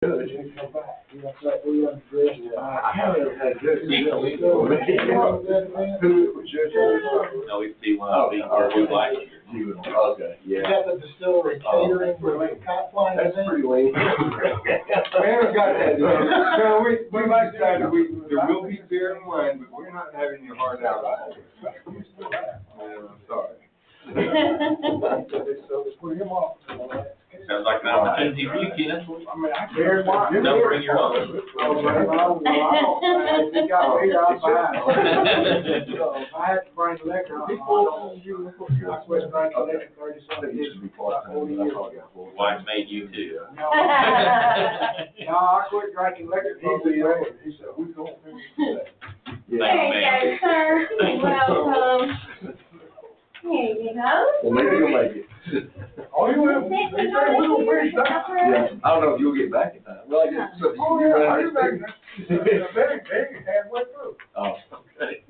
Judge, and come back. You know, like we undressed. I haven't had good. Who was Judge? No, it's the one I think we last year. Okay, Is yeah. that the distillery catering for like cop flying? That's pretty lame. We haven't got that. No, we like that, there will be beer and wine, but we're not having your heart out. I'm sorry. So let's put him off. Sounds like an opportunity for you, Ken. I mean, I care why. Don't bring your own. Oh, man, if it got beer, I'll buy it. So if I had to bring liquor, I quit drinking liquor 37 years ago. Wife made you too. No, I quit drinking liquor. He said, we don't finish today. Thank you, There you go, sir. Welcome. Here you go. Well, maybe you'll make it. Oh, you will? They say we don't finish that. Yeah, I don't know if you'll get back in time. Well, I guess, so you Oh, can yeah, run you're back there. They halfway through. Oh, okay.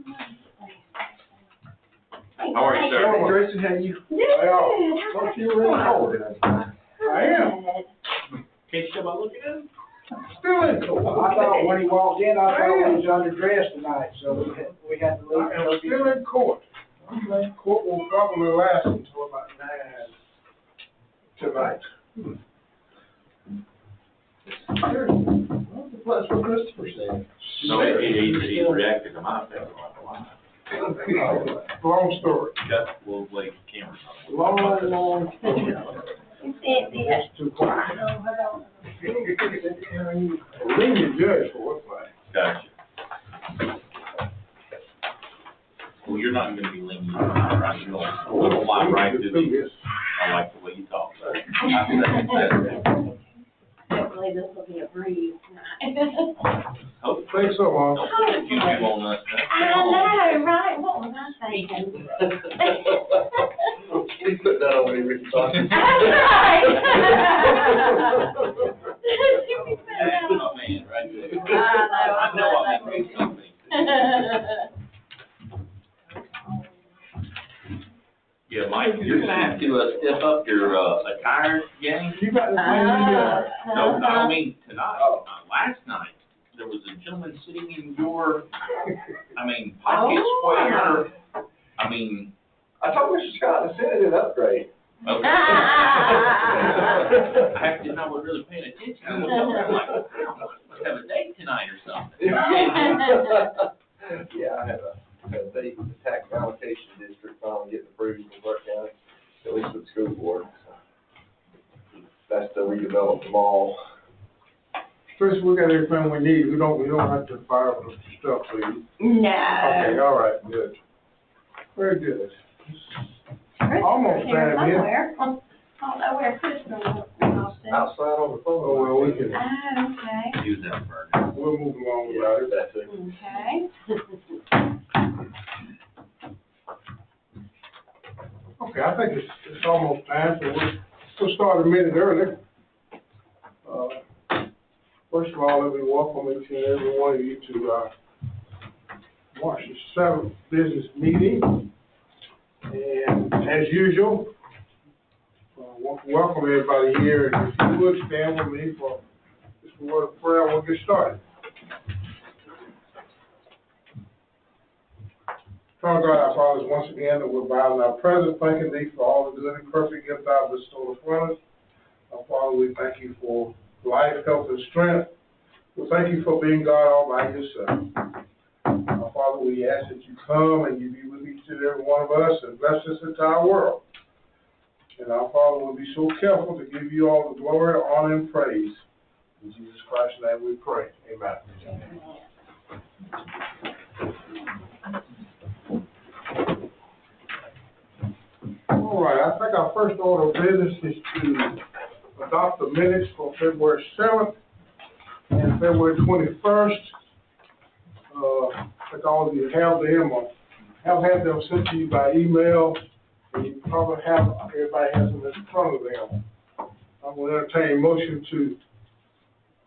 How are you, sir? Tracy, how you? Don't you really cold? I am. Can't you tell by looking at him? Still in cold. I thought when he walked in, I thought he was underdressed tonight, so we had to leave. I am still in court. Court will probably last until about 9 tonight. That's what Christopher said. No, he reacted to my thing. Long story. We'll wait cameras on. Long story. It's Too quiet. Lenient judge for what's like. Gotcha. Well, you're not gonna be lenient, right? You're gonna fly right through this. I like the way you talk, sir. Hopefully this will be a breeze tonight. Hope. Think so, Mom. Don't put you on us. I know, right? What was I thinking? He put that on me, Ricky. That's right. That's my man, right there. I know I'm doing something. Yeah, Mike, you're gonna have to step up your attire game. You got the same No, I mean tonight, last night, there was a gentleman sitting in your, pocket square. I told Mr. Scott to send it an upgrade. Okay. I did not really paying attention. I looked over, I'm like, wow, must have a date tonight or something. Yeah, I have a date with the tax allocation district finally getting approved in Clark County, at least with the school board. That's to redevelop the mall. First, we got everything we need. We don't have to fire up the stuff, please. No. Okay, all right, good. Very good. Almost Here time, yeah. somewhere. I don't know where Christmas was. Outside on the phone. Oh, well, we can, Oh, okay. Use that for. we'll move along Yeah, without it. that's it. Okay. Okay, I think it's almost time, so we'll start a minute early. First of all, let me welcome each and every one of you to March the 7th business meeting. And as usual, welcome everybody here. And if you would stand with me for this word of prayer, we'll get started. Father God, our fathers, once again, that we're bowing our presence, thanking thee for all the good and perfect gift thou hast bestowed upon us. Our Father, we thank you for life, health, and strength. We thank you for being God all by yourself. Our Father, we ask that you come and you be with each and every one of us and bless this entire world. And our Father will be so careful to give you all the glory, honor, and praise. In Jesus Christ's name we pray. Amen. All right, I think our first order of business is to adopt the minutes for February 7th and February 21st. I think all of you have them or have had them sent to you by email, and you probably have, everybody has them in front of them. I'm going to entertain a motion to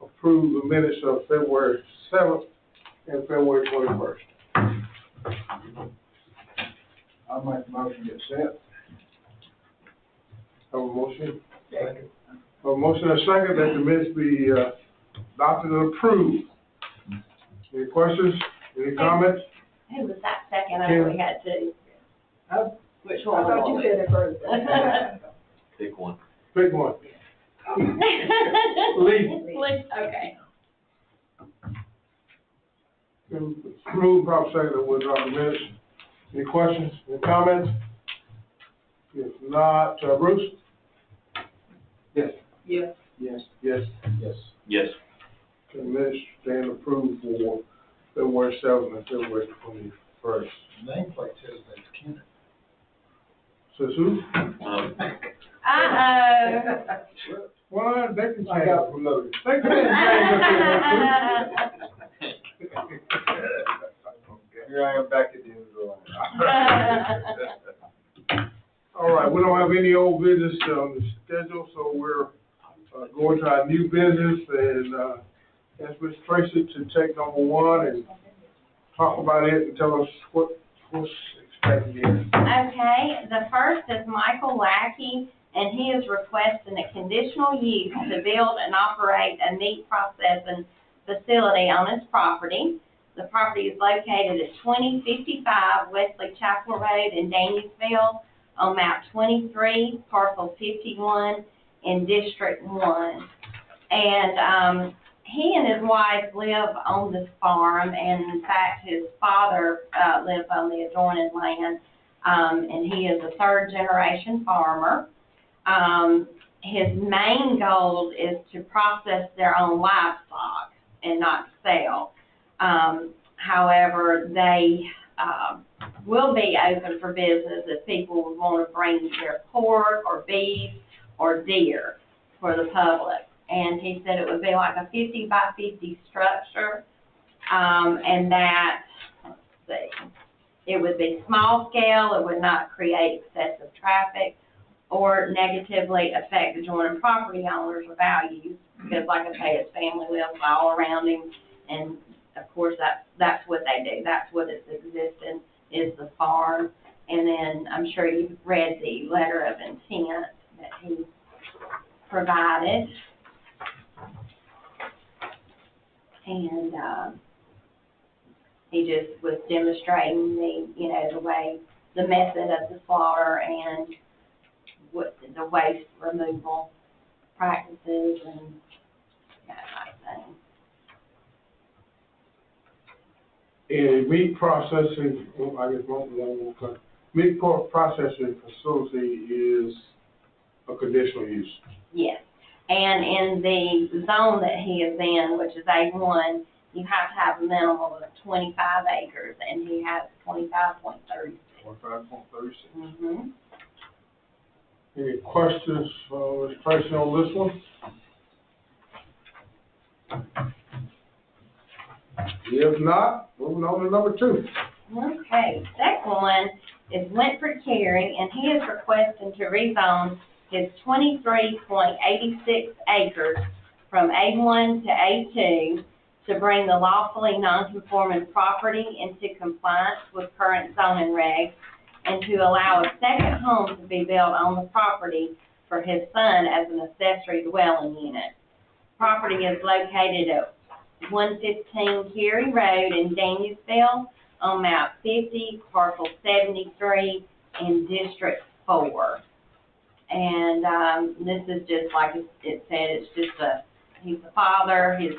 approve the minutes of February 7th and February 21st. I'll make the motion to accept. Have a motion? Second. A motion and a second that the minutes be adopted and approved. Any questions, any comments? Who was that second? I know we had two. Which I one? thought you said it first. Pick one. Pick one. Lee. Okay. Moved, proper second, that we'll drop the minutes. Any questions, any comments? If not, Bruce? Yes. Yes. Yes. Yes. The minutes stand approved for February 7th and February 21st. Nameplate says that's Kenneth. Says who? Uh-oh. Well, they can change. I got promoted. They can change if they want to. Here I am back at the end of the line. All right, we don't have any old business on the schedule, so we're going to our new business and ask Ms. Tracy to take number one and talk about it and tell us what's expected here. Okay, the first is Michael Lackey, and he is requesting a conditional use to build and operate a meat processing facility on his property. The property is located at 2055 Wesley Chapel Road in Danielsville on map 23, parcel 51 in District 1. And he and his wife live on this farm, and in fact, his father lives on the adjoining land, and he is a third-generation farmer. His main goal is to process their own livestock and not sell. However, they will be open for business if people would want to bring their pork or beef or deer for the public. And he said it would be like a 50 by 50 structure, and that, let's see, it would be small scale, it would not create excessive traffic or negatively affect adjoining property owners or values, because like I say, his family lives all around him, and of course that's what they do, that's what is existing, is the farm. And then I'm sure you've read the letter of intent that he provided. And he just was demonstrating the way, the method of the slaughter and what the waste removal practices and that type of thing. A meat processing, I guess one more time. Meat processing facility is a conditional use. Yes, and in the zone that he is in, which is A1, you have to have a minimum of 25 acres, and he has 25.36. 25.36. Mm-hmm. Any questions, Ms. Tracy, on this one? If not, moving on to number two. Okay, second one is Wentford Carey, and he is requesting to rezone his 23.86 acres from A1 to A2 to bring the lawfully non-conforming property into compliance with current zoning regs and to allow a second home to be built on the property for his son as an accessory dwelling unit. Property is located at 115 Carey Road in Danielsville on map 50, parcel 73 in District 4. And this is just like it said, it's just he's the father, his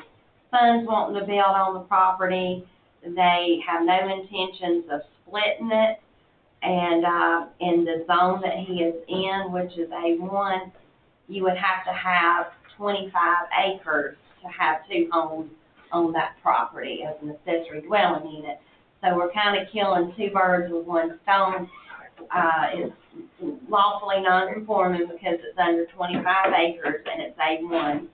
son's wanting to build on the property. They have no intentions of splitting it. And in the zone that he is in, which is A1, you would have to have 25 acres to have two homes on that property as an accessory dwelling unit. So we're kind of killing two birds with one stone. It's lawfully non-conforming because it's under 25 acres and it's A1.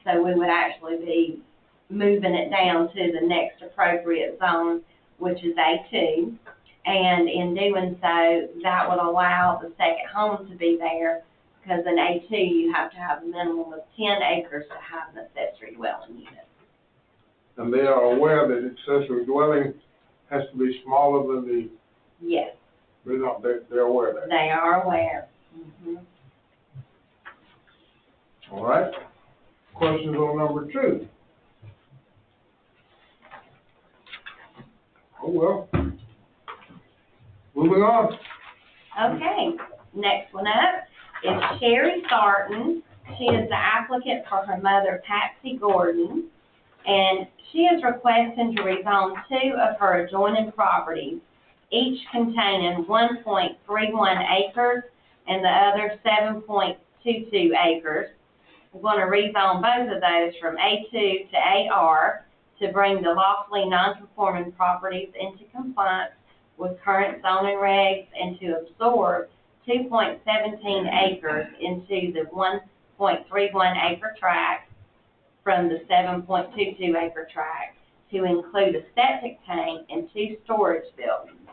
So we would actually be moving it down to the next appropriate zone, which is A2. And in doing so, that would allow the second home to be there, because in A2 you have to have a minimum of 10 acres to have an accessory dwelling unit. And they are aware that accessory dwelling has to be smaller than the, Yes, they're aware of that. they are aware. Mm-hmm. All right. Questions on number two? Oh, well. Moving on. Okay, next one up is Sherry Sarton. She is the applicant for her mother, Patsy Gordon, and she is requesting to rezone 2 of her adjoining properties, each containing 1.31 acres and the other 7.22 acres. We're going to rezone both of those from A2 to AR to bring the lawfully non-conforming properties into compliance with current zoning regs and to absorb 2.17 acres into the 1.31 acre tract from the 7.22 acre tract to include a septic tank and 2 storage buildings.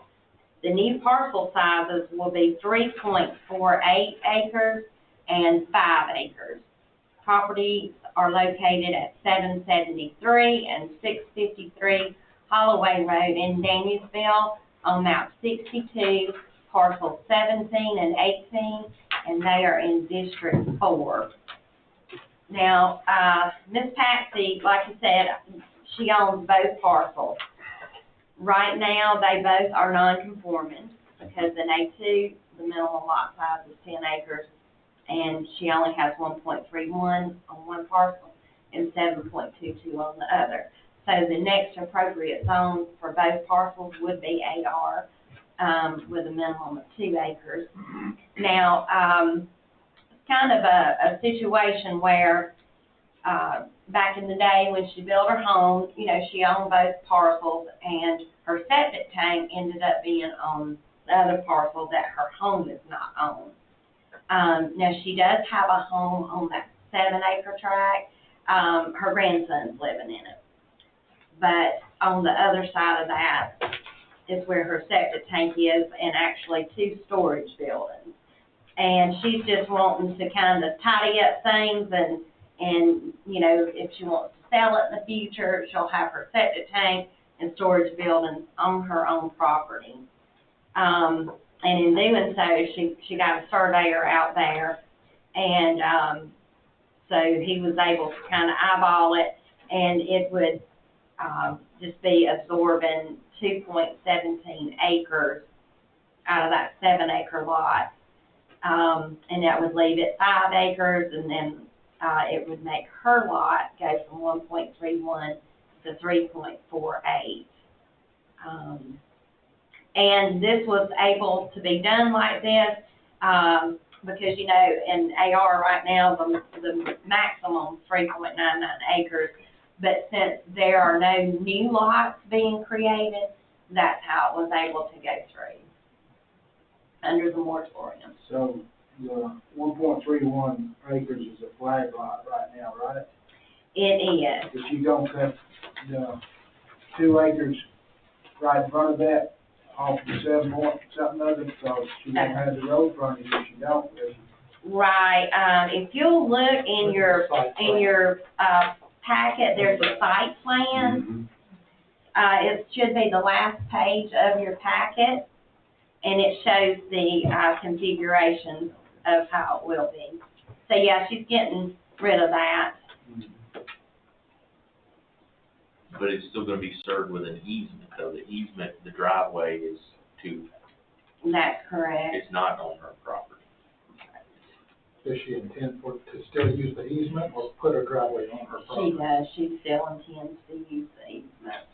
The new parcel sizes will be 3.48 acres and 5 acres. Properties are located at 773 and 653 Holloway Road in Danielsville on map 62, parcels 17 and 18, and they are in District 4. Now, Miss Patsy, like I said, she owns both parcels. Right now, they both are non-conforming because in A2, the minimum lot size is 10 acres, and she only has 1.31 on one parcel and 7.22 on the other. So the next appropriate zone for both parcels would be 8R, with a minimum of 2 acres. Now, it's kind of a situation where, back in the day when she built her home, you know, she owned both parcels, and her septic tank ended up being on the other parcel that her home is not on. Now, she does have a home on that 7-acre tract. Her grandson's living in it. But on the other side of that is where her septic tank is, and actually 2 storage buildings. And she's just wanting to kind of tidy up things, and you know, if she wants to sell it in the future, she'll have her septic tank and storage buildings on her own property. And in doing so, she got a surveyor out there, and so he was able to kind of eyeball it, and it would just be absorbing 2.17 acres out of that 7-acre lot. And that would leave it 5 acres, and then it would make her lot go from 1.31 to 3.48. And this was able to be done like this because, you know, in AR right now, the maximum is 3.99 acres. But since there are no new lots being created, that's how it was able to go through under the moratorium. So the 1.31 acres is a flag lot right now, right? It is. If you don't cut the 2 acres right in front of that off the 7 point something of it, so she won't have the road frontage if you don't. Right. If you'll look in your packet, there's a site plan. It should be the last page of your packet, and it shows the configuration of how it will be. So yeah, she's getting rid of that. But it's still gonna be served with an easement, though. The easement, the driveway is to, That's correct. it's not on her property. Does she intend to still use the easement or put her driveway on her property? She does. She still intends to use the easement.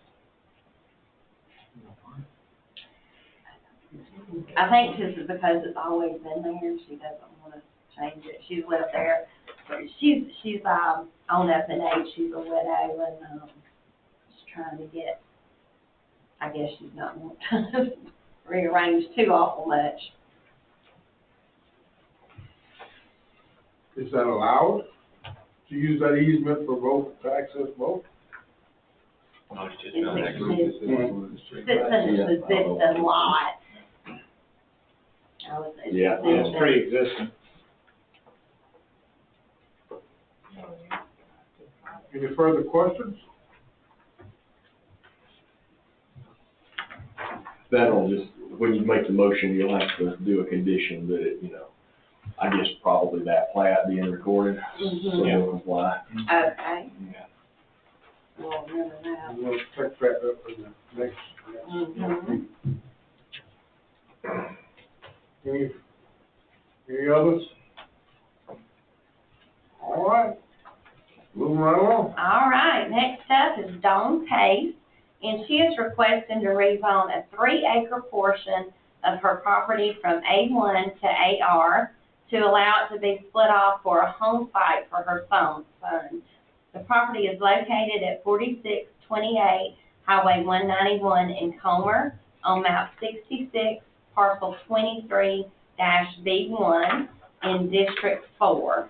I think this is because it's always been there. She doesn't want to change it. She's lived there. She's on up in age. She's a widow, and she's trying to get. I guess she's not wanting to rearrange too awful much. Is that allowed to use that easement for both, to access both? No, it's just It's not a actually. Sits in an existing lot. I would say It's pre-existing. Any further questions? That'll just, when you make the motion, you'll have to do a condition that it, you know, I guess probably that plat being recorded, so Mhm. it'll comply. Okay. Yeah. won't remember that. We'll take that up in the next. Mhm. Any others? All right, moving right along. All right, next up is Dawn Pace, and she is requesting to rezone a 3-acre portion of her property from A1 to AR to allow it to be split off for a home site for her son. The property is located at 4628 Highway 191 in Comer on map 66, parcel 23-B1 in District 4.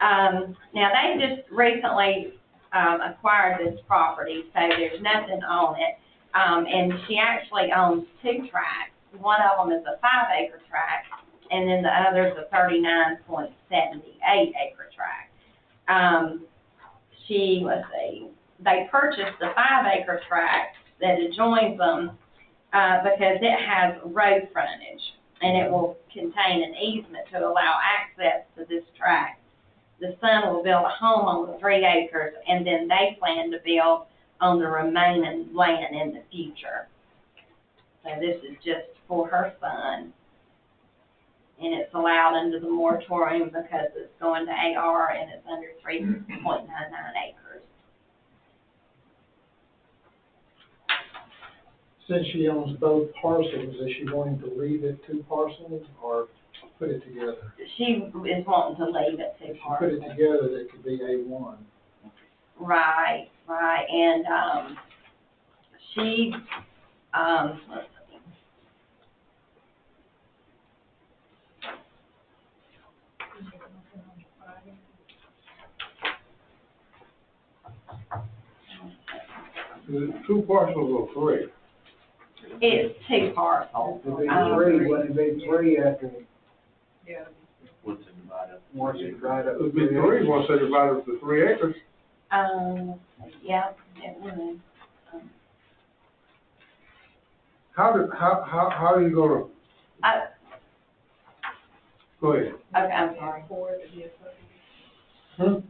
Now, they just recently acquired this property, so there's nothing on it. And she actually owns 2 tracts. One of them is a 5-acre tract, and then the other is a 39.78-acre tract. They purchased the 5-acre tract that adjoins them because it has road frontage, and it will contain an easement to allow access to this tract. The son will build a home on the 3 acres, and then they plan to build on the remaining land in the future. So this is just for her son, and it's allowed under the moratorium because it's going to AR and it's under 3.99 acres. Since she owns both parcels, is she wanting to leave it 2 parcels or put it together? She is wanting to leave it 2 If she put parcels. it together, that could be A1. Right, and, she, let's see. Is it 2 parcels or 3? It's 2 parcels. It'd be 3, wouldn't it be 3 after, What's it divided? once it's right up? It'd be 3 once they divide it to 3 acres. Yeah, it would. How are you gonna, go ahead. Okay, I'm sorry. The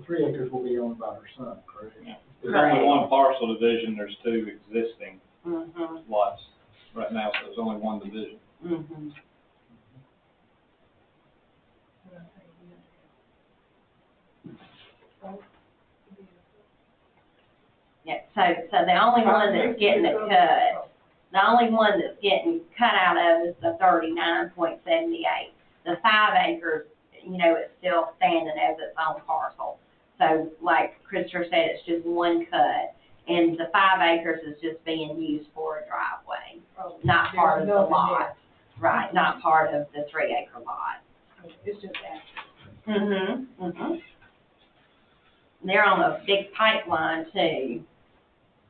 3 acres will be owned by her son, correct? There's only one parcel division, there's 2 existing Mhm, lots right now, so there's only one division. mhm. Yeah, so the only one that's getting it cut, the only one that's getting cut out of is the 39.78. The 5 acres, it's still standing as its own parcel. So like Christopher said, it's just one cut, and the 5 acres is just being used for a driveway, not part of the lot. Right, not part of the 3-acre lot. It's just that. They're on a big pipeline too,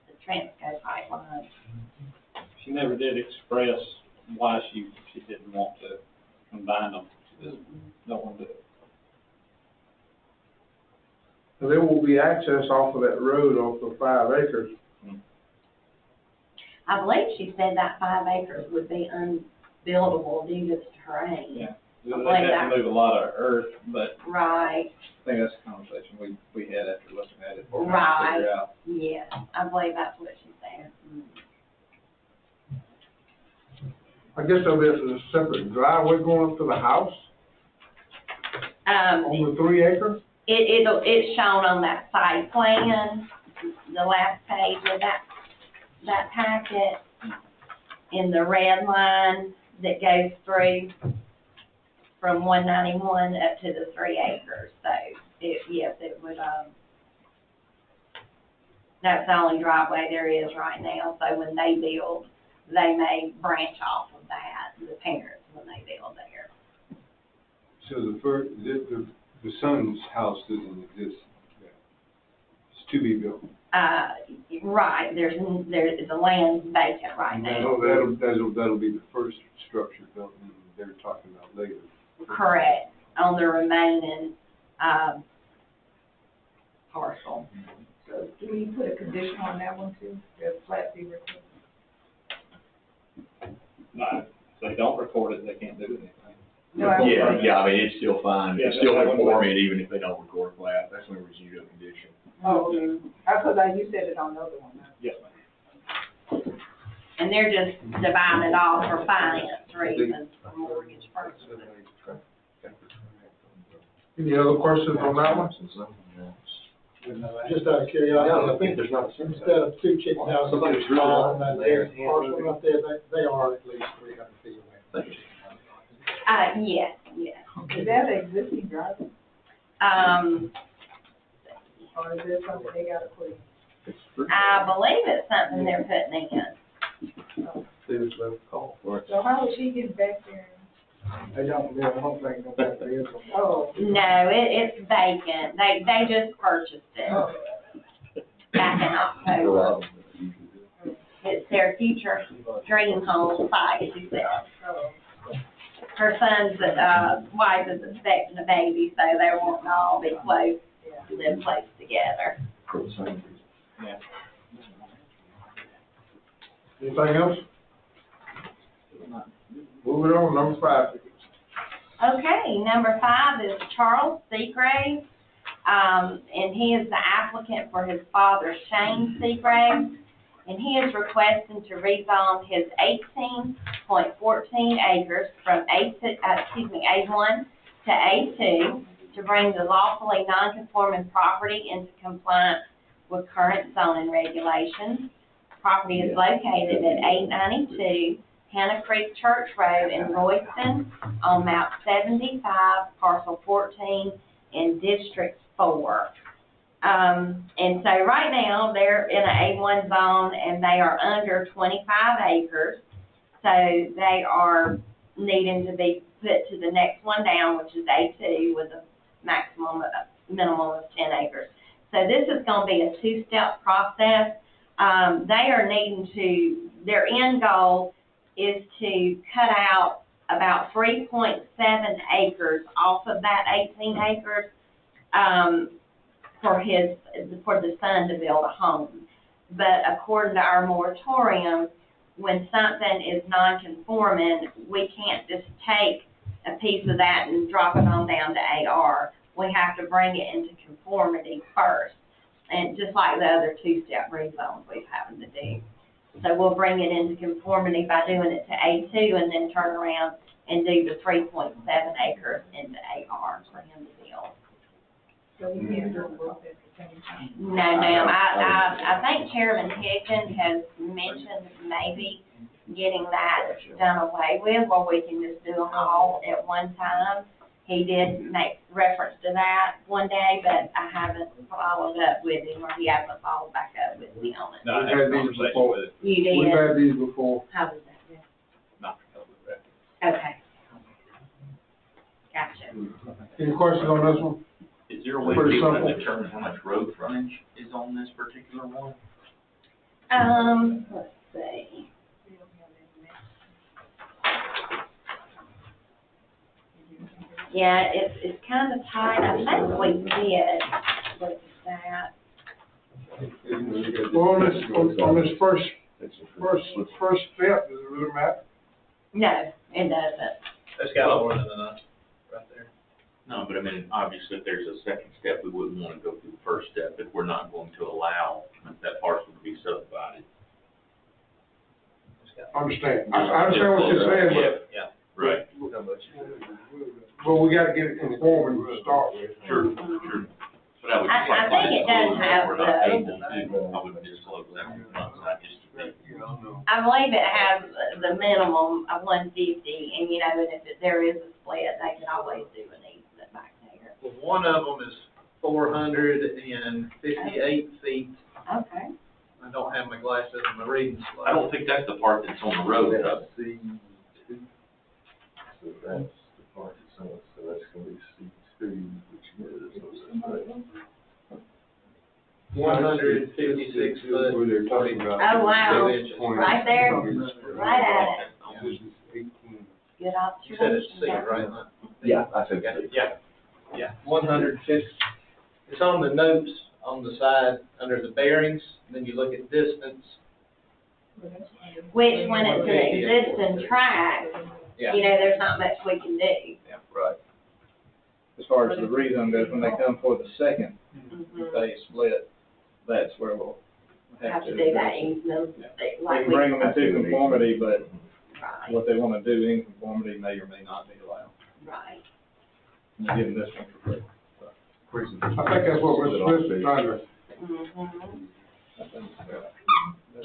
the Transco pipeline. She never did express why she didn't want to combine them, she just don't want to do it. And there will be access off of that road off the 5 acres. I believe she said that 5 acres would be unbuildable due to the terrain. Yeah, they have to move a lot of earth, but Right, I think that's a conversation we had after looking at it. We're trying to right, figure out. yeah, I believe that's what she said. I guess there'll be a separate driveway going up to the house on the 3 acres. It's shown on that site plan, the last page of that packet, in the red line that goes through from 191 up to the 3 acres. So, yes, it would, that's the only driveway there is right now. So when they build, they may branch off of that, the parents, when they build there. So the son's house doesn't exist, it's to be built. Right, the land's vacant right now. No, that'll be the first structure built, and they're talking about later. Correct, on the remaining, parcel. So do we put a condition on that one too, that flat fee request? No, if they don't record it, they can't do anything. No, I- Yeah, I mean, it's still fine, Yeah, it's still that's how it conforming works. even if they don't record plat, that's when we do a condition. Oh, okay. You said it on the other one. Yes, ma'am. And they're just dividing it off for finance reasons, for mortgage purposes. Any other questions on that one? Just out of curiosity, I think there's not a instead of 2 chicken houses, Somebody's there's really 5 long. on that there, parcel up there, they are at least 300 feet away. Yes, yes. Is that an existing driveway, or is it something they gotta put in? I believe it's something they're putting in. So how would she get back there? They don't really, I don't think nobody is. Oh. No, it's vacant. They just purchased Oh. it back in October. It's their future dream home site, she said. Her son's, wife is expecting a baby, so they want to all be close, live close together. Yeah. Anything else? Moving on, number 5. Okay, number 5 is Charles Seagrave, and he is the applicant for his father Shane Seagrave, and he is requesting to rezone his 18.14 acres from A1 to A2 to bring the lawfully non-conforming property into compliance with current zoning regulations. Property is located at 892 Hannah Creek Church Road in Royston on map 75, parcel 14 in District 4. And so right now, they're in an A1 zone and they are under 25 acres. So they are needing to be put to the next one down, which is A2 with a minimum of 10 acres. So this is going to be a 2-step process. They are needing to, their end goal is to cut out about 3.7 acres off of that 18 acres for the son to build a home. But according to our moratorium, when something is non-conforming, we can't just take a piece of that and drop it on down to AR. We have to bring it into conformity first, and just like the other 2-step rezones we've having to do. So we'll bring it into conformity by doing it to A2 and then turn around and do the 3.7 acres into AR for him to build. So we can't do both at the same time? No, ma'am, I think Chairman Higgins has mentioned maybe getting that done away with, where we can just do them all at one time. He did make reference to that one day, but I haven't followed up with him, or he hasn't followed back up with me on it. No, I We've had a had these conversation before. with it, You did? We've had these before. How was that? not because of that. Okay. Gotcha. Any questions on this one? Is there a way Pretty people simple. can determine how much road frontage is on this particular one? Let's see. Yeah, it's kind of tight. I think we did look at that. Well, on this first step, does it really matter? No, it doesn't. That's got more than enough, right there. No, but I mean, obviously, if there's a second step, we wouldn't want to go through the first step if we're not going to allow that parcel to be subdivided. Understand. I understand what you're saying, but. Yeah. Right. Well, we gotta get it conforming to start with. Sure, sure. But I would just I like think to it does disclose have if we're not the- able to, I would disclose that on the front side, just to be. I believe it has the minimum of 150, and you know, and if there is a split, they can always do an easement back there. Well, one of them is 458 feet. Okay. I don't have my glasses and my reading slide. I don't think that's the part that's on the road, though. So that's the part that's on, so that's gonna be C2, which is. 156 foot. Where they're talking about. Oh, wow. 2 inches. Right there, right at it. Good You said observation. it's C, right? Yeah, I said. Yeah, 150. It's on the notes on the side, under the bearings, then you look at distance. Which, when it's an existing track, Yeah. you know, there's not much we can do. Yeah, right. as far as the rezone goes, when they come for the second phase split, that's where we'll Have to do that easement, We like can bring them into we- conformity, but Right, what they wanna do in conformity may or may not be allowed. right. And they're getting this one for free. I think that's what Mr. Smith is trying to,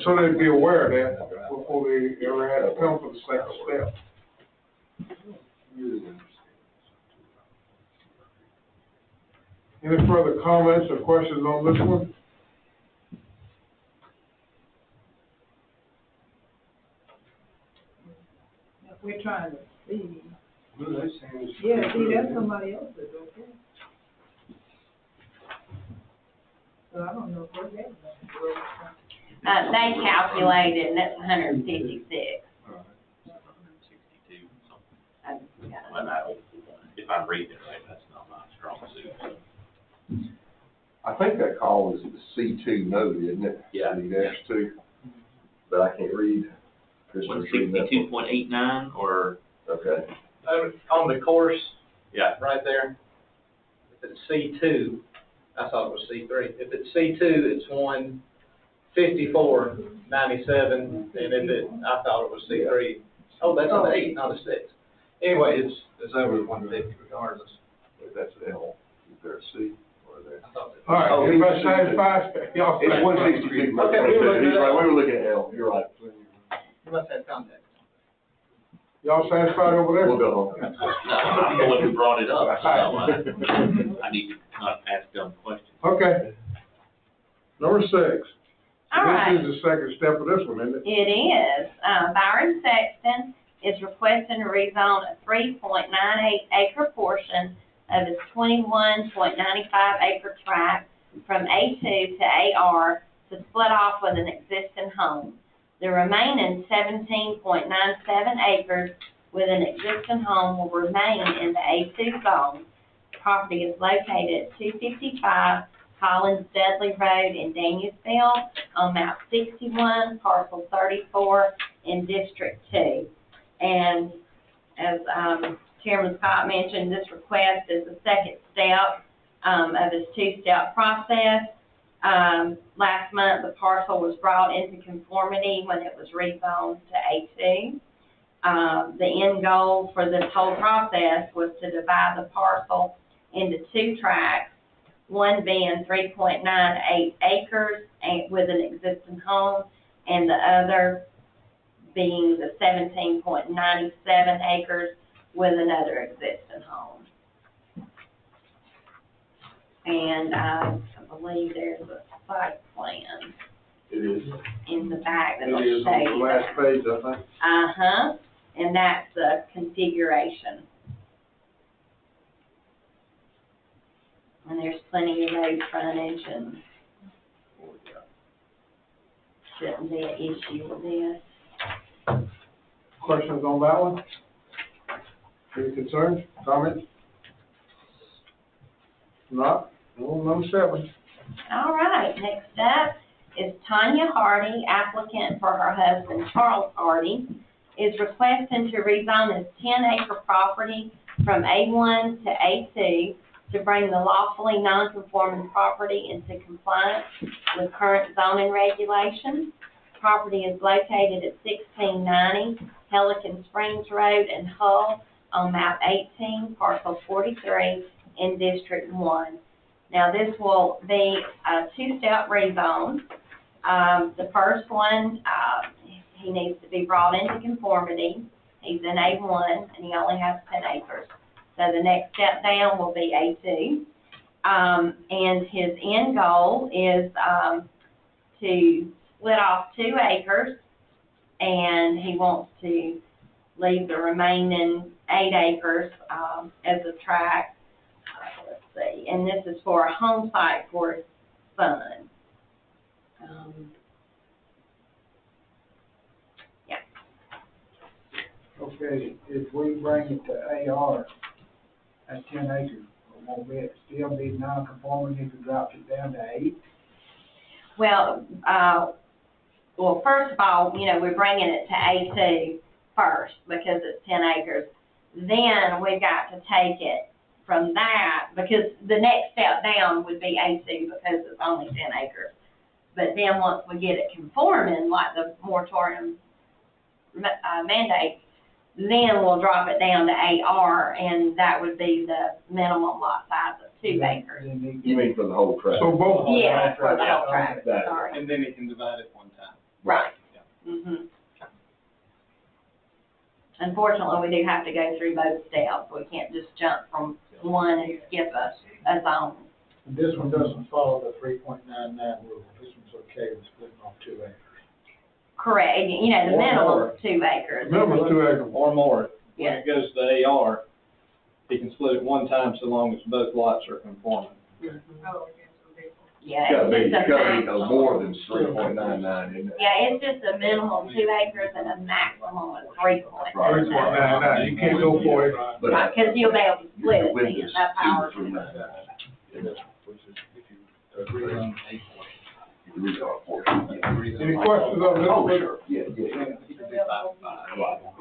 so they'd be aware of that before they ever had to come for the second step. Any further comments or questions on this one? If we're trying to see. Yeah, see, that's somebody else's, okay? So I don't know what that is. They calculated, and that's 156. 62, something. I just got Well, if I'm reading it right, that's not my strong suit. I think that call is the C2 note, isn't it? Yeah. C-2, but I can't read. Chris was reading that one. 162.89 or, Okay. On the course, yeah, right there, if it's C2, I thought it was C3. If it's C2, it's 154.97, and if it, I thought it was C3. Oh, that's an 8, not a 6. Anyway, it's over the 150 regardless. If that's an L, is there a C or there? I thought that. All right, Oh, everybody it's satisfied? Y'all It's satisfied? 162. Okay, we were looking at He's right, that. we were looking at L, you're right. You must have contact. Y'all satisfied over there? We'll go home. I'm the one who brought it up, so I need to not ask dumb questions. Okay. Number 6. All right. This is the second step of this one, isn't it? It is. Byron Sexton is requesting to rezone a 3.98 acre portion of his 21.95 acre tract from A2 to AR to split off with an existing home. The remaining 17.97 acres with an existing home will remain in the A2 zone. The property is located at 255 Collins Dudley Road in Danielsville on map 61, parcel 34 in District 2. And as Chairman Scott mentioned, this request is the second step of his two-step process. Last month, the parcel was brought into conformity when it was rezoned to A2. The end goal for this whole process was to divide the parcel into 2 tracts, one being 3.98 acres with an existing home, and the other being the 17.97 acres with another existing home. And I believe there's a site plan It is. in the back It that'll is show on the you last that. page, I think. Uh-huh, and that's the configuration. And there's plenty of road frontage and shouldn't be an issue with this. Questions on that one? Any concerns, comments? Not? Well, number 7. All right, next up is Tanya Hardy, applicant for her husband Charles Hardy, is requesting to rezone his 10-acre property from A1 to A2 to bring the lawfully non-conforming property into compliance with current zoning regulations. Property is located at 1690 Pelican Springs Road in Hull on map 18, parcel 43 in District 1. Now, this will be a 2-step rezone. The first one, he needs to be brought into conformity. He's in A1, and he only has 10 acres. So the next step down will be A2. And his end goal is to split off 2 acres, and he wants to leave the remaining 8 acres as a tract. Let's see, and this is for a home site for his son. Yeah. Okay, if we bring it to AR at 10 acres, won't it still be non-conforming if it drops it down to 8? Well, first of all, we're bringing it to A2 first because it's 10 acres. Then we've got to take it from that, because the next step down would be A2 because it's only 10 acres. But then once we get it conforming, like the moratorium mandate, then we'll drop it down to AR, and that would be the minimum lot size of 2 acres. You mean for the whole tract? So both, Yeah, for the whole tract, That- sorry. And then he can divide it one time. Right. Unfortunately, we do have to go through both steps. We can't just jump from one and skip a zone. And this one doesn't follow the 3.99 rule. This one's okay with splitting off 2 acres. Correct, you know, the Or minimum more. is 2 acres. minimum 2 acres. Or more. When Yeah. it goes to AR, he can split it one time so long as both lots are conforming. Yeah, It's gotta be, it's it's just a gotta be no maximum. more than 3.99, isn't it? Yeah, it's just a minimum 2 acres and a maximum of 3.99. Right. 3.99, you can't go for it. But- Right, because you'll be able to split it, With then, this, that's ours. 3.99. Any questions on this? Oh, sure, yeah.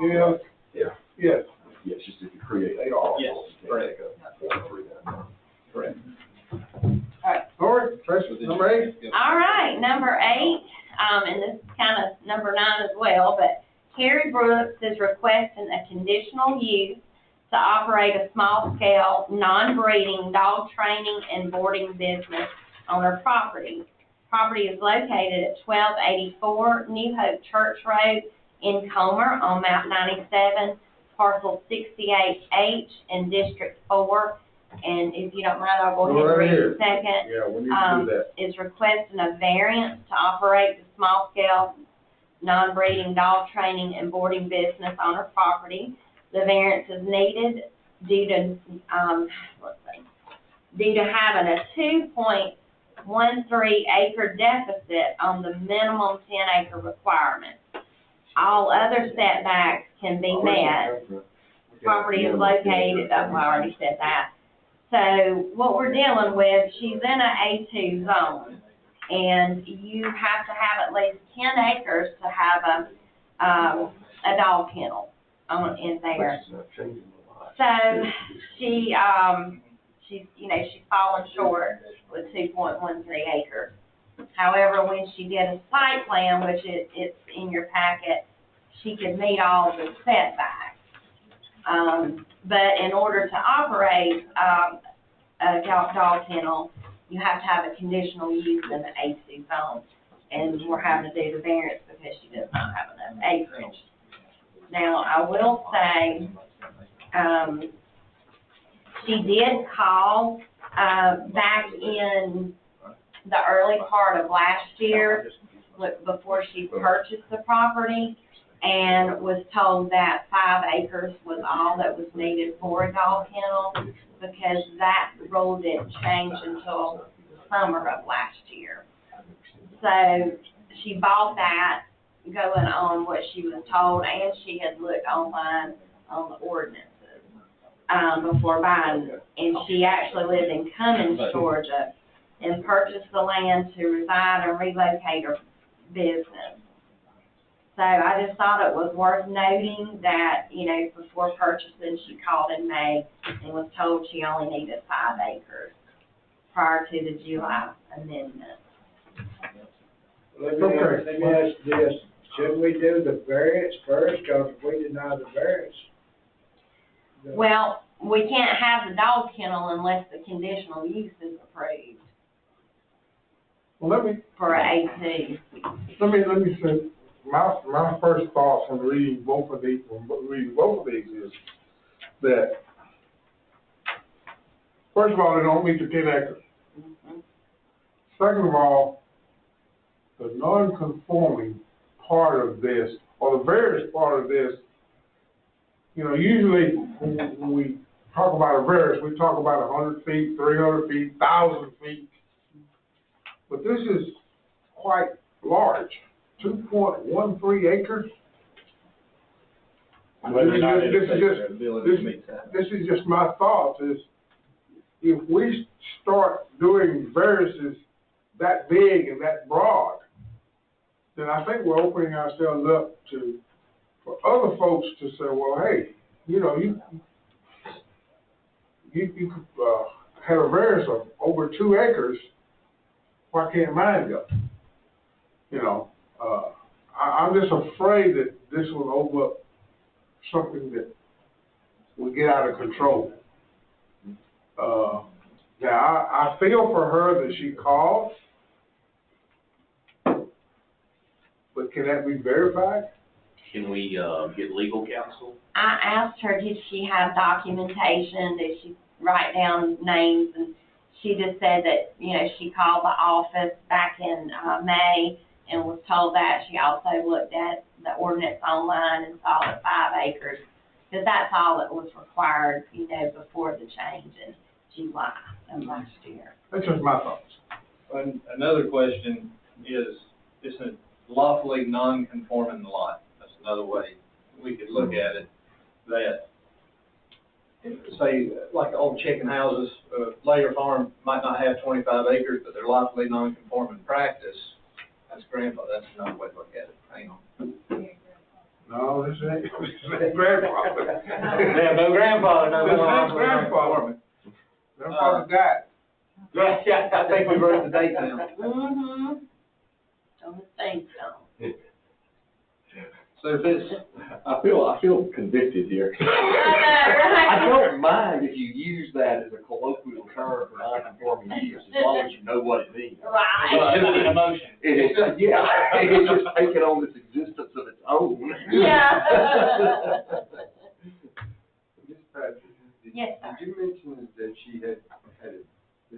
Yeah, Yeah. yes. Yes, just if you create AR. Yes, correct. Correct. All right, Tracy, number 8. All right, number 8, and this is kind of number 9 as well, but Carrie Brooks is requesting a conditional use to operate a small-scale, non-breeding dog training and boarding business on her property. Property is located at 1284 New Hope Church Road in Comer on map 97, parcel 68H in District 4. And if you don't mind, I'll go ahead and read the second. Yeah, we need to do that. Is requesting a variance to operate the small-scale, non-breeding dog training and boarding business on her property. The variance is needed due to, due to having a 2.13 acre deficit on the minimum 10 acre requirement. All other setbacks can be met. Property is located, oh, I already said that. So what we're dealing with, she's in a A2 zone, and you have to have at least 10 acres to have a dog kennel in there. So she's, you know, she's fallen short with 2.13 acres. However, when she did a site plan, which it's in your packet, she could meet all the setbacks. But in order to operate a dog kennel, you have to have a conditional use in the A2 zone. And we're having to do the variance because she does not have enough acreage. Now, I will say, she did call back in the early part of last year, before she purchased the property, and was told that 5 acres was all that was needed for a dog kennel, because that rule didn't change until summer of last year. So she bought that going on what she was told, and she had looked online on the ordinances before buying it. And she actually lived in Cummins, Georgia, and purchased the land to reside and relocate her business. So I just thought it was worth noting that, you know, before purchasing, she called in May and was told she only needed 5 acres prior to the July amendment. Let me ask this, should we do the variance first, because if we deny the variance? Well, we can't have the dog kennel unless the conditional use is approved Well, let me A2. say, my first thoughts on reading both of these is that, first of all, they don't meet the 10 acres. Second of all, the non-conforming part of this, or the various part of this, you know, usually when we talk about a variance, we talk about 100 feet, 300 feet, 1,000 feet. But this is quite large, 2.13 acres. This is just my thoughts, is if we start doing variances that big and that broad, then I think we're opening ourselves up for other folks to say, well, hey, you know, you could, have a variance of over 2 acres, why can't mine go? You know, I'm just afraid that this will open up something that will get out of control. Now, I feel for her that she called, but can that be verified? Can we, get legal counsel? I asked her, did she have documentation, did she write down names, and she just said that, you know, she called the office back in, May and was told that. She also looked at the ordinance online and saw the 5 acres, because that's all that was required, you know, before the change in July of last year. That's just my thoughts. Another question is, it's a lawfully non-conforming lot. That's another way we could look at it, that, say, like old chicken houses, Layer Farm might not have 25 acres, but they're lawfully non-conforming practice. That's grandfather, that's another way to look at it. Hang on. No, this ain't grandfather. They have no grandfather, no This ain't lawfully grandfather. non-conforming. Grandfather died. Yeah, I think we wrote the date down. Mm-hmm. Don't think so. So this, I feel convicted here. I know, right? I don't mind if you use that as a colloquial term for non-conforming use, as long as you know what it means. Right. it's just an emotion. It's just taking on this existence of its own. Yeah. Ms. Patrick, Yes, sir. did you mention that she had a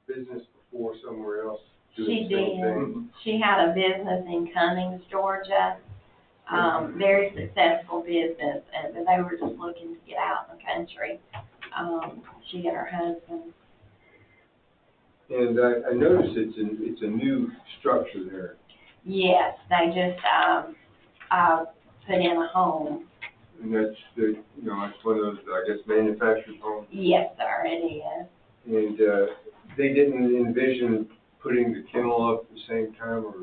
business before somewhere else She doing the same thing? did. She had a business in Cummings, Georgia, very successful business, and they were just looking to get out in the country. She and her husband. And I noticed it's a new structure there. Yes, they just, put in a home. And that's it's one of those, I guess, manufactured homes. Yes, sir, it is. And, they didn't envision putting the kennel up at the same time, or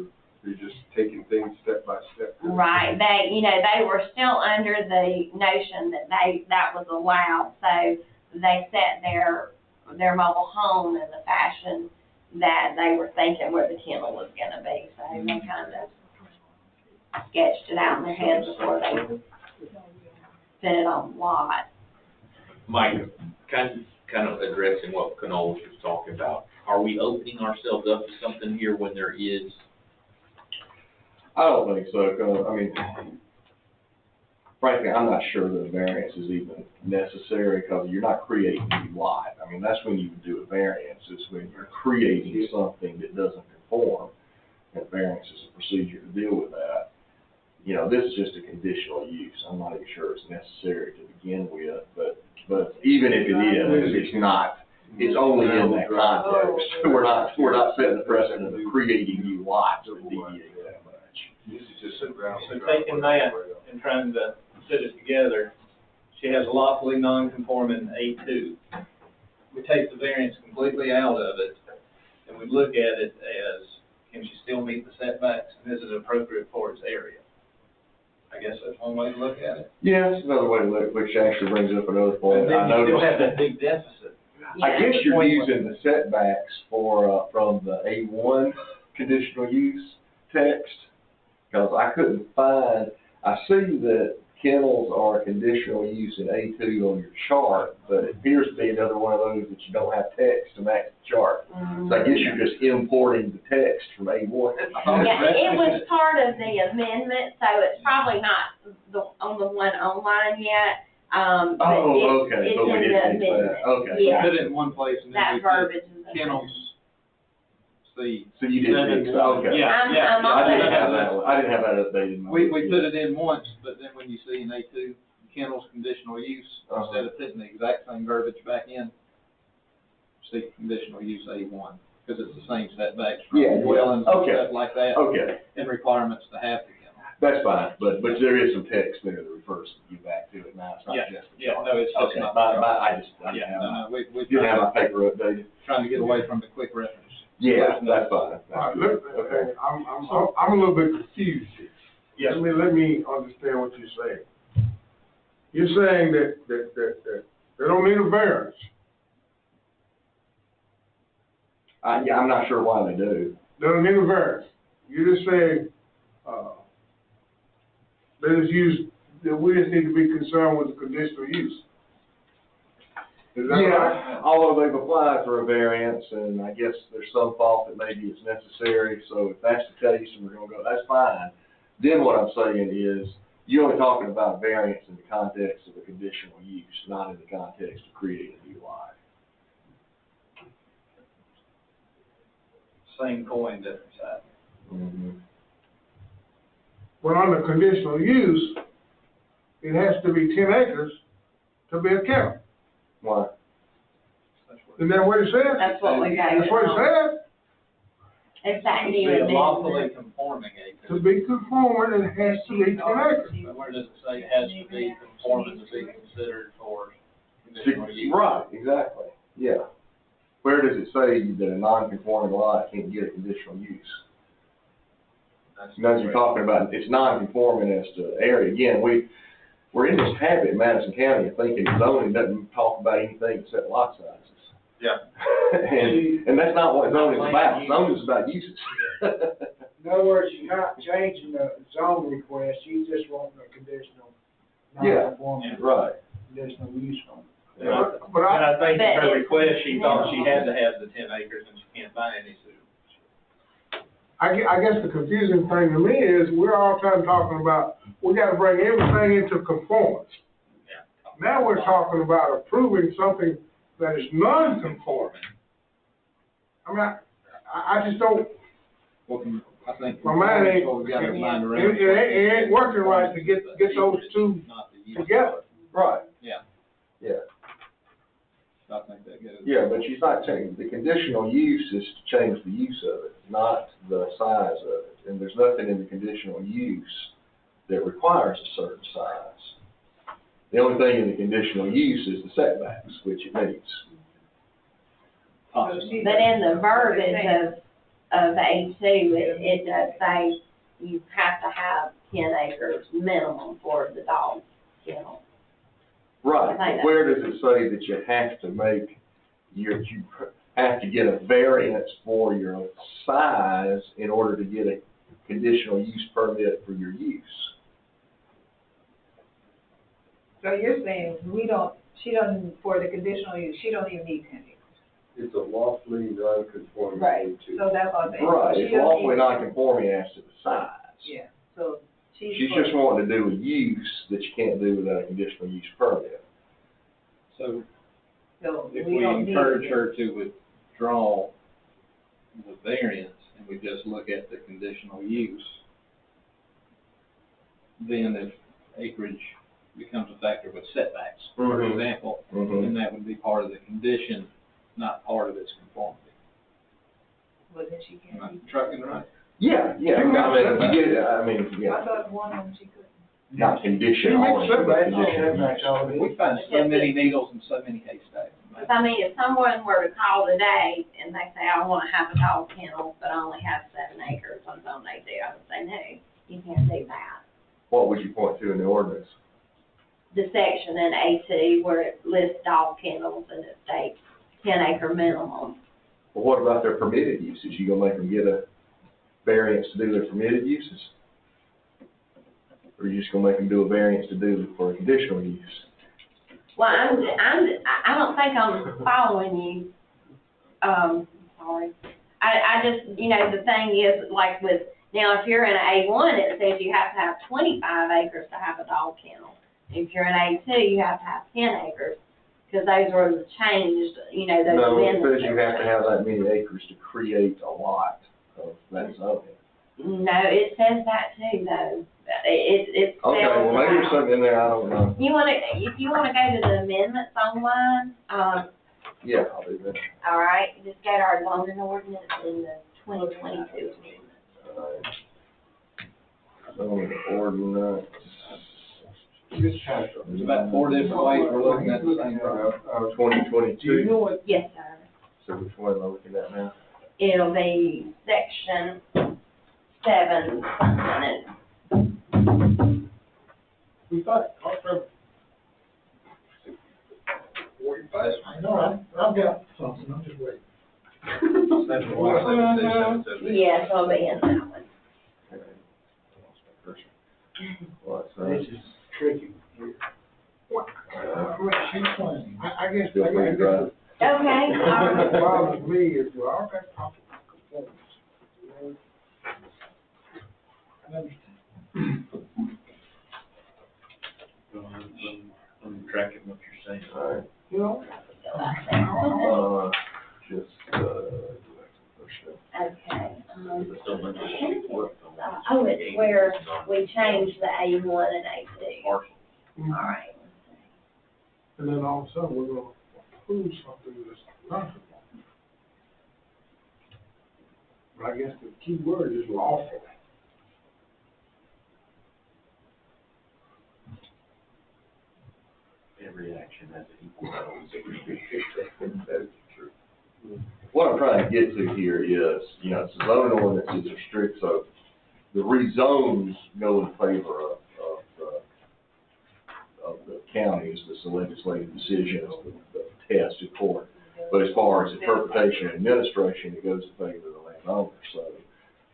they're just taking things step by step? Right, they were still under the notion that that was allowed, so they set their mobile home in the fashion that they were thinking where the kennel was gonna be, so they kind of sketched it out in their heads before they put it on the lot. Mike, kind of addressing what Canola was talking about, are we opening ourselves up to something here when there is? I don't think so, 'cause, I mean, frankly, I'm not sure that a variance is even necessary, because you're not creating a new lot. I mean, that's when you do a variance, is when you're creating something that doesn't conform, and variance is a procedure to deal with that. You know, this is just a conditional use. I'm not even sure it's necessary to begin with, but even if it is, it's not. It's only in that context. We're not setting the precedent of creating new lots that deviate that much. This is just a ground. So taking that and trying to put it together, she has a lawfully non-conforming A2. We take the variance completely out of it, and we look at it as, can she still meet the setbacks, and is it appropriate for its area? I guess that's one way to look at it. Yeah, that's another way to look, which actually brings up another point. And then I you still noticed- have that big deficit. I guess you're using the setbacks for, from the A1 conditional use text, because I couldn't find, I see that kennels are conditional use in A2 on your chart, but it appears to be another one of those that you don't have text to match the chart. Mm-hmm. So I guess you're just importing the text from A1. Yeah, it was part of the amendment, so it's probably not on the one online yet. But Oh, okay, it's but we in the didn't fix amendment. that, okay. We Yeah. put it in one place, and then That we verbiage put is. kennels, see. So you did fix that, okay. Yeah, I'm I didn't also- have that, I didn't have that updated. in my We book put yet. it in once, but then when you see in A2, kennels conditional use, instead of putting the exact same verbiage back in, see conditional use A1, because it's the same setbacks from Yeah, dwellings and okay. stuff like that, Okay, and requirements to have the kennel. that's fine, but there is some text there that refers you back to it now, it's not Yeah, just the yeah, chart. no, it's just Okay, not. I didn't Yeah, have my, we're didn't have my paper updated. trying to get away from the quick reference. Yeah, that's fine. All right, look, okay, I'm a little bit confused here. Yes. Let me understand what you're saying. You're saying that they don't need a variance. Yeah, I'm not sure why they do. They don't need a variance. You just say, they just use, that we just need to be concerned with the conditional use. Is that right? Yeah, although they've applied for a variance, and I guess there's some thought that maybe it's necessary, so if that's the case, and we're gonna go, that's fine. Then what I'm saying is, you're only talking about variance in the context of a conditional use, not in the context of creating a new lot. Same coin, different side. Mm-hmm. But under conditional use, it has to be 10 acres to be a kennel. Why? Isn't that what it says? That's what we got. That's what it says. It's that To new be a lawfully amendment. conforming To acre. be conforming, it has to be 10 acres. But where does it say it has to be conforming to be considered for conditional use? Right, exactly, yeah. Where does it say that a non-conforming lot can't get a conditional use? Now, you're talking about, it's non-conforming as to area. Again, we're in this habit in Madison County of thinking zoning doesn't talk about anything except lot sizes. Yeah. And that's not what zoning is about. Zoning is about uses. In other words, you're not changing the zone request, you just want the conditional, Yeah, non-conforming, right. conditional use on it. And I think in her request, she thought she had to have the 10 acres and she can't buy any suit. I guess the confusing thing to me is, we're all time talking about, we gotta bring everything into conformance. Now we're talking about approving something that is non-conforming. I mean, I just don't, I think. my mind ain't, What we got our mind it around. ain't working right to get those two Not the use. together. Right. Yeah. Yeah. I think that goes. Yeah, but she's not changing, the conditional use is to change the use of it, not the size of it. And there's nothing in the conditional use that requires a certain size. The only thing in the conditional use is the setbacks, which it meets. But in the verbiage of A2, it does say you have to have 10 acres minimum for the dog kennel. Right, but where does it say that you have to make, you have to get a variance for your size in order to get a conditional use permit for your use? So you're saying, she doesn't, for the conditional use, she don't even need 10 acres? It's a lawfully non-conforming. Right, so that's what I'm saying. Right, She it's doesn't lawfully need- non-conforming as to the size. Yeah, so She's just wanting to do a use that you can't do without a conditional use permit. So So if we we don't need encourage it. her to withdraw the variance and we just look at the conditional use, then if acreage becomes a factor with setbacks, for Mhm. example, Mhm. then that would be part of the condition, not part of its conformity. Well, then she Am I can't. trucking right? Yeah, yeah, I mean, I yeah, thought one of them she couldn't. not condition She makes on it, setbacks. but condition. We find so many needles and so many haystacks. Because I mean, if someone were to call today and they say, I want to have a dog kennel, but I only have 7 acres on zone A2, I would say, no, you can't do that. What would you point to in the ordinance? The section in A2 where it lists dog kennels and it states 10 acre minimum. Well, what about their permitted uses? You gonna make them get a variance to do their permitted uses? Or you just gonna make them do a variance to do for a conditional use? Well, I don't think I'm following you. Sorry. I just, you know, the thing is, like with, now if you're in A1, it says you have to have 25 acres to have a dog kennel. If you're in A2, you have to have 10 acres, because those were changed, you know, those No, it amendments. says you have to have that many acres to create a lot of that zoning. No, it says that too, though. It spells Okay, well, maybe there's it out. something in there, I don't know. If you wanna go to the amendments online, Yeah, I'll do that. all right, just go to our zoning ordinance in the 2022 amendment. Zoning ordinance. There's about 4 different ways we're looking at the same problem. 2022. Yes, sir. So which one am I looking at now? It'll be section 7, something, We thought, okay. This one. No, I've got something, I'm just waiting. That's one thing that says. Yeah, so I'll be in that one. What's This is tricky. I guess, Feel free to drive. Okay, all right. what bothers me is, well, all that talk about conformance. I understand. I'm tracking what you're saying. All right. You know? Just, Okay, Oh, oh, it's where we changed the A1 and A2. Partial. All right, let's see. And then all of a sudden, we're gonna approve something that's not conforming. But I guess the key word is lawful. Every action has an equal balance. That's true. what I'm trying to get to here is, you know, it's zoning ordinances are strict, so the rezones go in favor of the counties, the legislative decisions, the test in court. But as far as interpretation and administration, it goes in favor of the landowner. So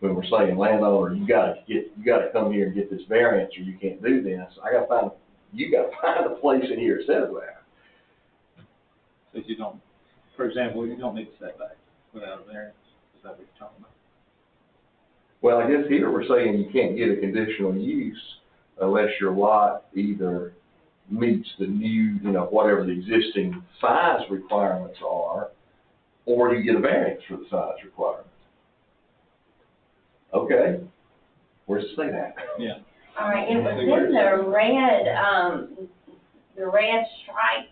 when we're saying landowner, you gotta come here and get this variance, or you can't do this, you gotta find a place in here that says that. So you don't, for example, you don't need a setback without a variance, is that what you're talking about? Well, I guess here we're saying you can't get a conditional use unless your lot either meets the new, you know, whatever the existing size requirements are, or you get a variance for the size requirement. Okay, where's it say that? Yeah. All right, it was in the red stripe,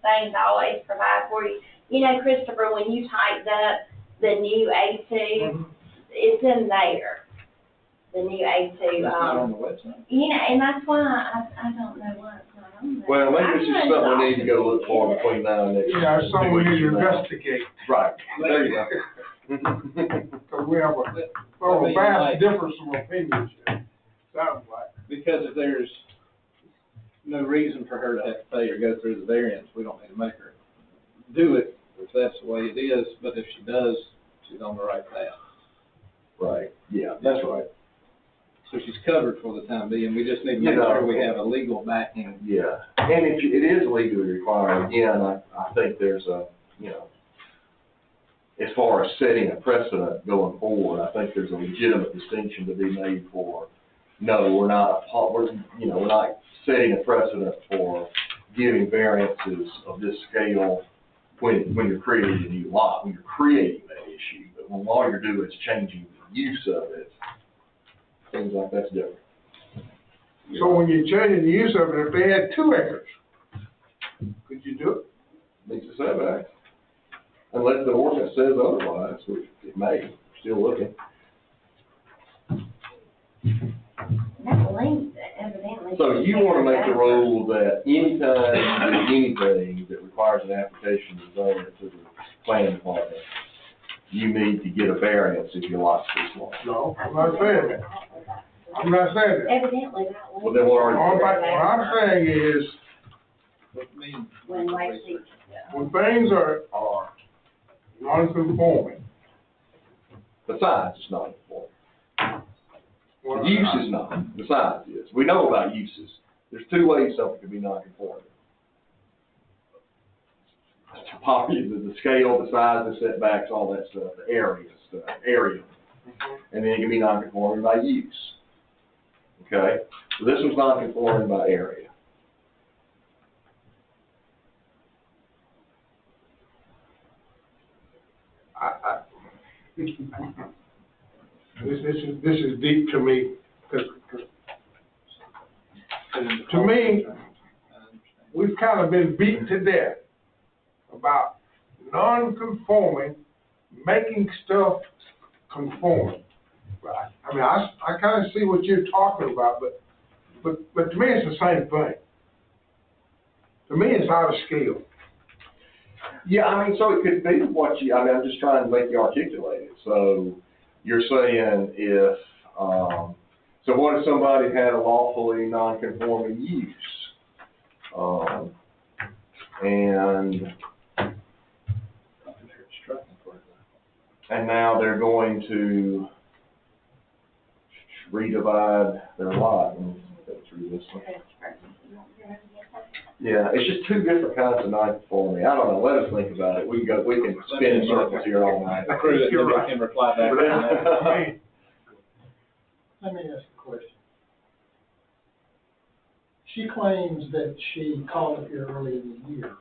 things I always provide for you. You know, Christopher, when you typed up the new A2, it's in there. The new A2, It's not on the website. you know, and that's why I don't know why it's not on there. Well, maybe this is something we need to go look for between now and next. Yeah, it's something we need to investigate, Right, there you go. because we have a vast difference of opinions, it sounds like. Because if there's no reason for her to have to pay or go through the variance, we don't need to make her do it, if that's the way it is, but if she does, she's on the right path. Right, yeah, that's right. So she's covered for the time being, we just need to You make know. sure we have a legal backing. Yeah, and it is legally required, again, I think there's a, you know, as far as setting a precedent going forward, I think there's a legitimate distinction to be made for, no, we're not setting a precedent for giving variances of this scale when you're creating a new lot, when you're creating that issue, but when all you're doing is changing the use of it, things like that's different. So when you're changing the use of it, if they had 2 acres, could you do it? Meets the setback, unless the ordinance says otherwise, which it may, still looking. That link evidently. So you want to make the rule that anytime you do anything that requires an application to zone it to the planning department, you need to get a variance if your lot's too small. No, I'm not saying that. I'm not saying that. Evidently that link. Well, then what are you What I'm saying is, When Lacey. when things are non-conforming, The size is not important. well, The use is not, the size is. We know about uses. There's 2 ways something can be non-conforming. The topography, the scale, the size, the setbacks, all that stuff, the area. And then it can be non-conforming by use. Okay? So this one's non-conforming by area. this is deep to me, 'cause to me, we've kind of been beaten to death about non-conforming, making stuff conforming. I mean, I kind of see what you're talking about, but to me, it's the same thing. To me, it's out of scale. Yeah, I mean, so it could be I'm just trying to make you articulate it. So you're saying if, so what if somebody had a lawfully non-conforming use? And And now they're going to redivide their lot and go through this one. Yeah, it's just two different kinds of non-conformity. I don't know, let us think about it. We can spin in circles here all night. Approve it, then we can reply back. Let me ask a question. She claims that she called up here early in the year to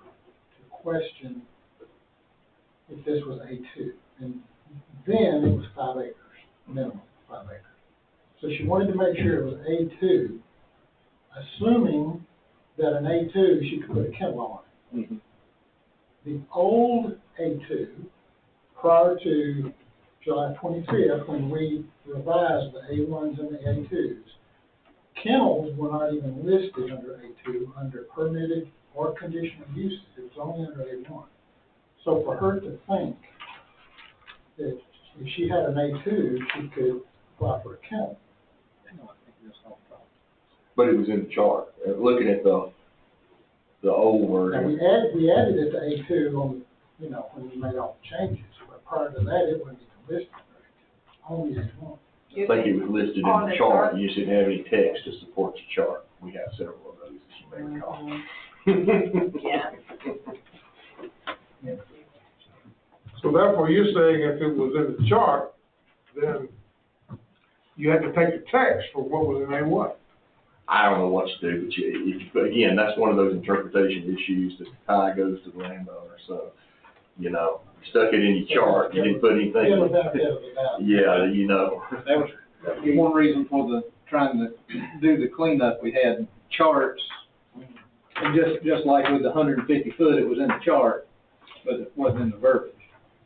question if this was A2. And then it was 5 acres, minimum 5 acres. So she wanted to make sure it was A2, assuming that an A2, she could put a kennel on it. Mhm. The old A2, prior to July 25th, when we revised the A1s and the A2s, kennels were not even listed under A2, under permitted or conditional uses. It was only under A1. So for her to think that if she had an A2, she could apply for a kennel. But it was in the chart. Looking at the old And version. we added it to A2 on, when we made all the changes. But prior to that, it wasn't even listed under A2, only A1. I think it was listed in the chart, you just didn't have any text to support the chart. We have several of those, as you may recall. Yeah. So therefore, you're saying if it was in the chart, then you had to take the text for what was in A1. I don't know what to do, but again, that's one of those interpretation issues that the tie goes to the landowner, so, stuck it in your chart, you didn't put anything. Give a benefit of the doubt. Yeah, That was one reason for trying to do the cleanup. We had charts, and just like with the 150 foot, it was in the chart, but it wasn't in the verbiage.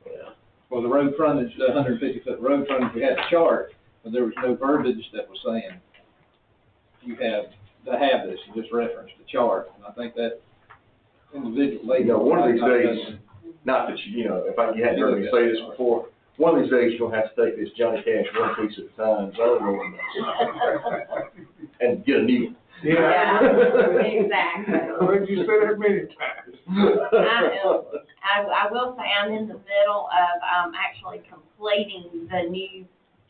Yeah. For the road frontage, the 150 foot road frontage, we had the chart, but there was no verbiage that was saying you have to have this. You just referenced the chart, and I think that individual lady. One of these days, not that you hadn't heard me say this before, one of these days you're gonna have to take this Johnny Cash one piece at a time, and get a new one. Yeah. Exactly. I heard you say that many times. I will say I'm in the middle of, actually completing the new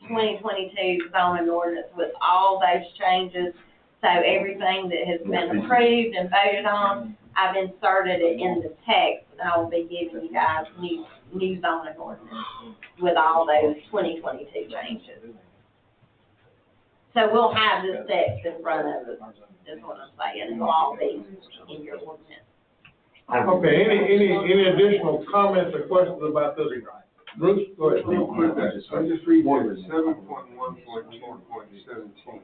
2022 zoning ordinance with all those changes. So everything that has been approved and voted on, I've inserted it in the text, and I will be giving you guys new zoning ordinance with all those 2022 changes. So we'll have this text in front of us, is what I'm saying, it'll all be in your ordinance. Okay, any additional comments or questions about this? Bruce, go ahead. Real quick, I'm just reading 7.1.2.17.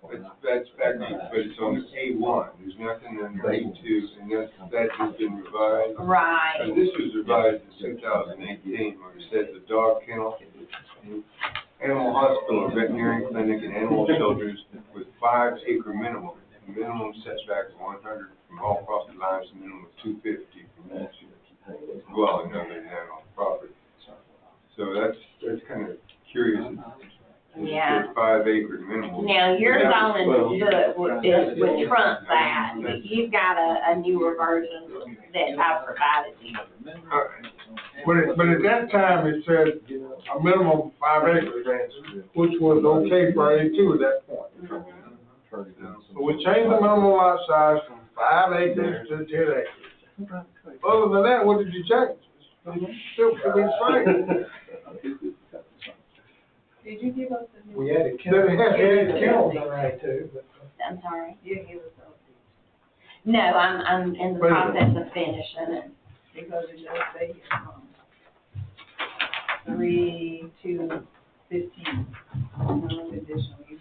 That's back, but it's on A1, there's nothing in A2, and that's just been revised. Right. And this was revised in 2018, where it said the dog kennel, animal hospital, veterinary clinic, and animal shelters with 5 acre minimum setback of 100 from all property lines, a minimum of 250 from each dwelling other than that on the property. So that's kind of curious. Yeah. 5 acre minimum. Now, your zoning would trump that. You've got a newer version that I provided you. But at that time, it said a minimum of 5 acres, which was okay for A2 at that point. So we changed the minimum lot size from 5 acres to 10 acres. Other than that, what did you change? It's still the same. Did you give us the new? We added kennels on A2, but. I'm sorry. You give us those, No, I'm in the process of finishing it. because it does say, 3 to 15, additional use.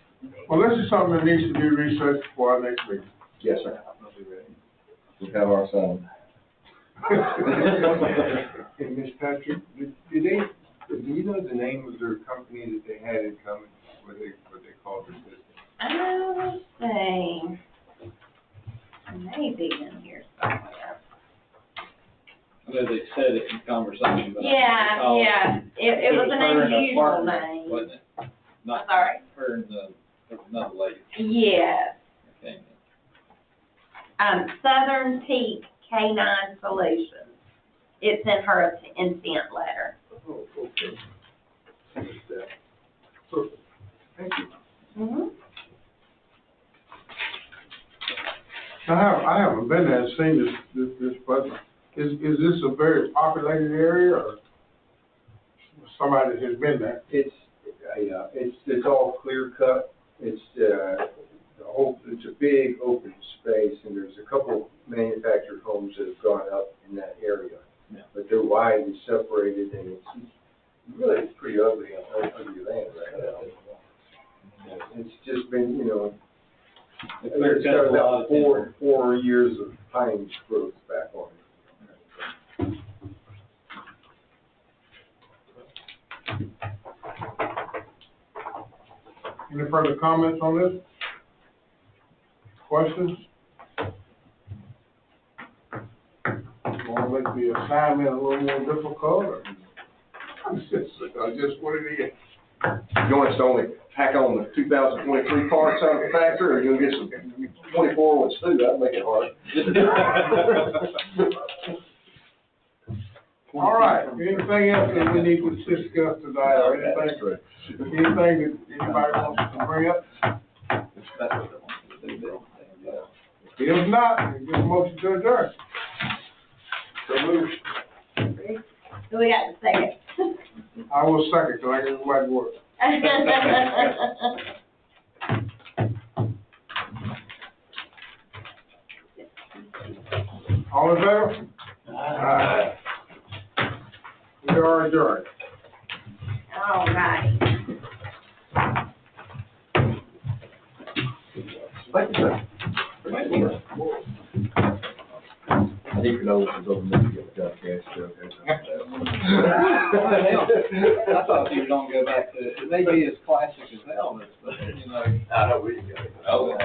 Well, this is something that needs to be researched for our next meeting. Yes, sir. We have our son. Hey, Ms. Patrick, do you know the name of their company that they had in common, what they called their business? Let's see. Maybe in here somewhere. I know they said it in conversation, but. Yeah. It was an unusual name. Wasn't it? Not Sorry? her and there was another lady Yes. that came in. Southern Peak Canine Solutions. It's in her intent letter. Oh, okay. Thank you. Mhm. I haven't been there and seen this, but is this a very populated area or somebody has been there? It's all clear cut. It's a big open space, and there's a couple manufactured homes that have gone up in that area. Yeah. But they're widely separated, and it's pretty ugly land right now. It's just been, it's got about 4 years of pine growth back on it. Any further comments on this? Questions? Want to make the assignment a little more difficult, or? Just what it is. You want us to only tack on the 2023 parts out of the factory, or you'll get some 24 ones too? That'll make it hard. All right, anything else that we need to discuss tonight, or anything that anybody wants to bring up? If not, we get a motion to adjourn. So move. So we got the second. I will second, so I get the right word. All in favor? Aye. We are adjourned. All right. Thank you, sir. I think your nose is over there to get the gas joke. I thought you were gonna go back to, it may be as classic as Elvis, but, I know where you go. Oh.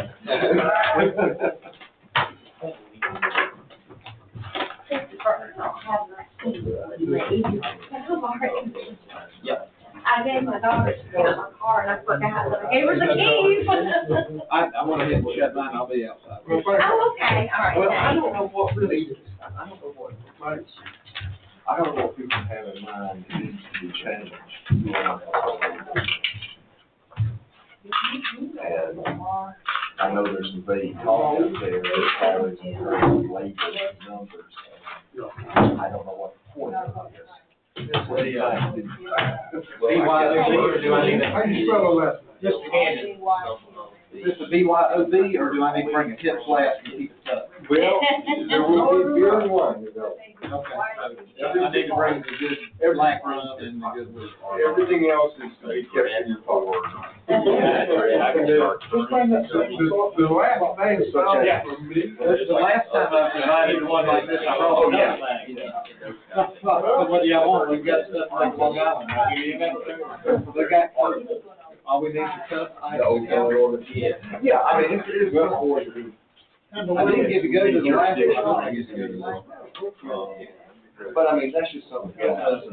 Yeah. I gave my daughter to go in my car and I forgot that I gave her the keys. I wanna hit shut mine, I'll be outside. Well, thank you. Oh, okay, all right. Well, I thanks. don't know what really, I don't know what, I don't know what people have in mind that needs to be changed. And I know there's some vague talk out there, there's always labels and numbers, and I don't know what the point of it is. What do you think? How you spell the last name? Mr. Cannon, is this a BYOB, or do I need to bring a hip flask and keep it tucked? Well, there will be beer and wine developed. Okay. I need to bring the good black rum and the good whiskey. Everything else is to be kept in your car. The last name sounds familiar. The last time I provided one like this, I brought it up. What do y'all want? We've got stuff like Long Island. They got, all we need to cut. Yeah, I mean, it's good for you to be. I didn't get to go to the last one. I get to go to the last one. But I mean, that's just something else.